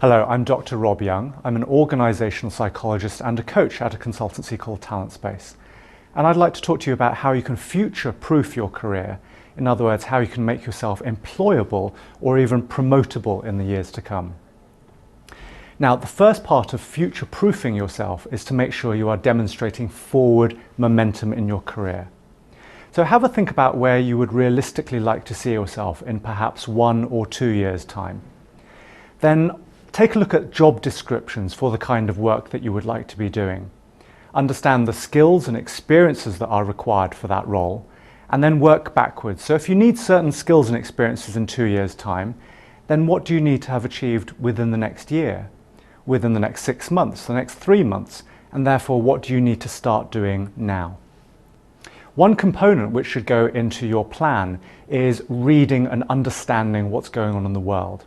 Hello, I'm Dr. Rob Yeung. I'm an organisational psychologist and a coach at a consultancy called Talent Space. And I'd like to talk to you about how you can future-proof your career. In other words, how you can make yourself employable or even promotable in the years to come. Now, the first part of future-proofing yourself is to make sure you are demonstrating forward momentum in your career. So have a think about where you would realistically like to see yourself in perhaps 1 or 2 years' time. Then take a look at job descriptions for the kind of work that you would like to be doing. Understand the skills and experiences that are required for that role, and then work backwards. So if you need certain skills and experiences in 2 years' time, then what do you need to have achieved within the next year, within the next 6 months, the next 3 months, and therefore what do you need to start doing now? One component which should go into your plan is reading and understanding what's going on in the world.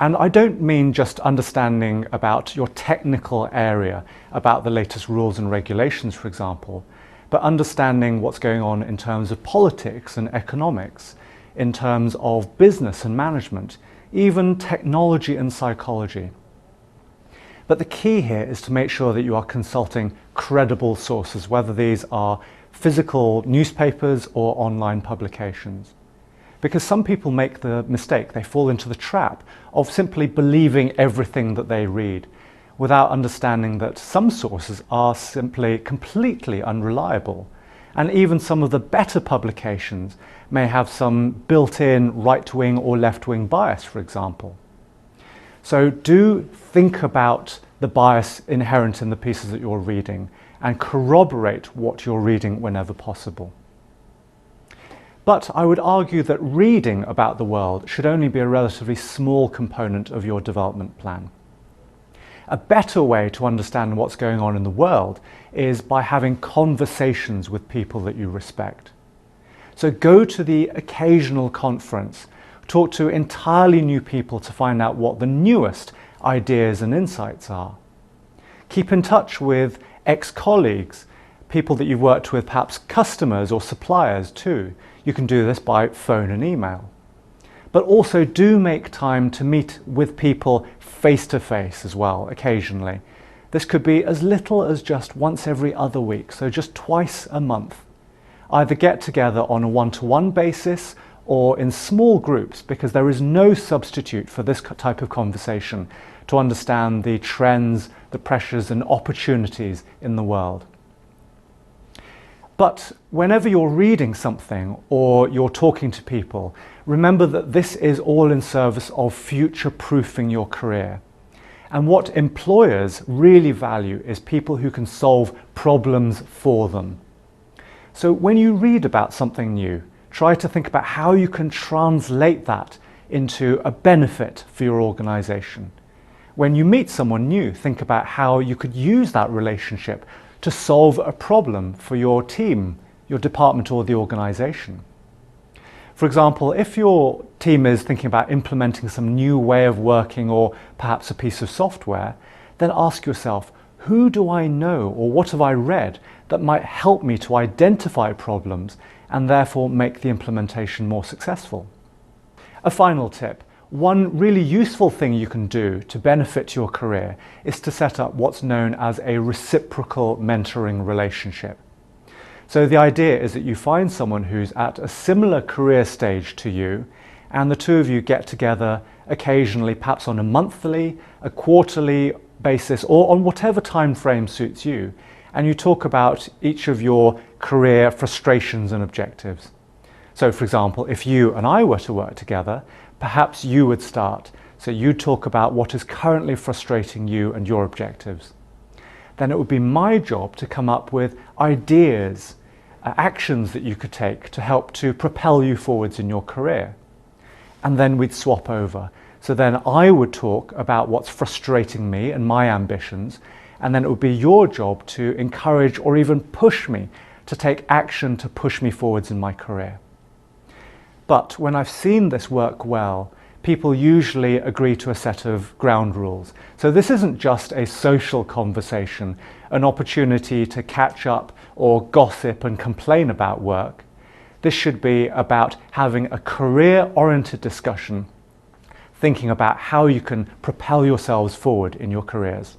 And I don't mean just understanding about your technical area, about the latest rules and regulations, for example, but understanding what's going on in terms of politics and economics, in terms of business and management, even technology and psychology. But the key here is to make sure that you are consulting credible sources, whether these are physical newspapers or online publications. Because some people make the mistake, they fall into the trap of simply believing everything that they read without understanding that some sources are simply completely unreliable. And even some of the better publications may have some built-in right-wing or left-wing bias, for example. So do think about the bias inherent in the pieces that you're reading and corroborate what you're reading whenever possible. But I would argue that reading about the world should only be a relatively small component of your development plan. A better way to understand what's going on in the world is by having conversations with people that you respect. So go to the occasional conference, talk to entirely new people to find out what the newest ideas and insights are. Keep in touch with ex-colleagues, people that you've worked with, perhaps customers or suppliers too. You can do this by phone and email. But also do make time to meet with people face-to-face as well, occasionally. This could be as little as just once every other week, so just twice a month. Either get together on a one-to-one basis or in small groups, because there is no substitute for this type of conversation to understand the trends, the pressures and opportunities in the world. But whenever you're reading something or you're talking to people, remember that this is all in service of future-proofing your career. And what employers really value is people who can solve problems for them. So when you read about something new, try to think about how you can translate that into a benefit for your organization. When you meet someone new, think about how you could use that relationship to solve a problem for your team, your department or the organization. For example, if your team is thinking about implementing some new way of working or perhaps a piece of software, then ask yourself, who do I know or what have I read that might help me to identify problems and therefore make the implementation more successful? A final tip. One really useful thing you can do to benefit your career is to set up what's known as a reciprocal mentoring relationship. So the idea is that you find someone who's at a similar career stage to you, and the two of you get together occasionally, perhaps on a monthly, a quarterly basis, or on whatever time frame suits you, and you talk about each of your career frustrations and objectives. So for example, if you and I were to work together, perhaps you would start. So you talk about what is currently frustrating you and your objectives. Then it would be my job to come up with ideas, actions that you could take to help to propel you forwards in your career. And then we'd swap over. So then I would talk about what's frustrating me and my ambitions, and then it would be your job to encourage or even push me to take action to push me forwards in my career. But when I've seen this work well, people usually agree to a set of ground rules. So this isn't just a social conversation, an opportunity to catch up or gossip and complain about work. This should be about having a career-oriented discussion thinking about how you can propel yourselves forward in your careers.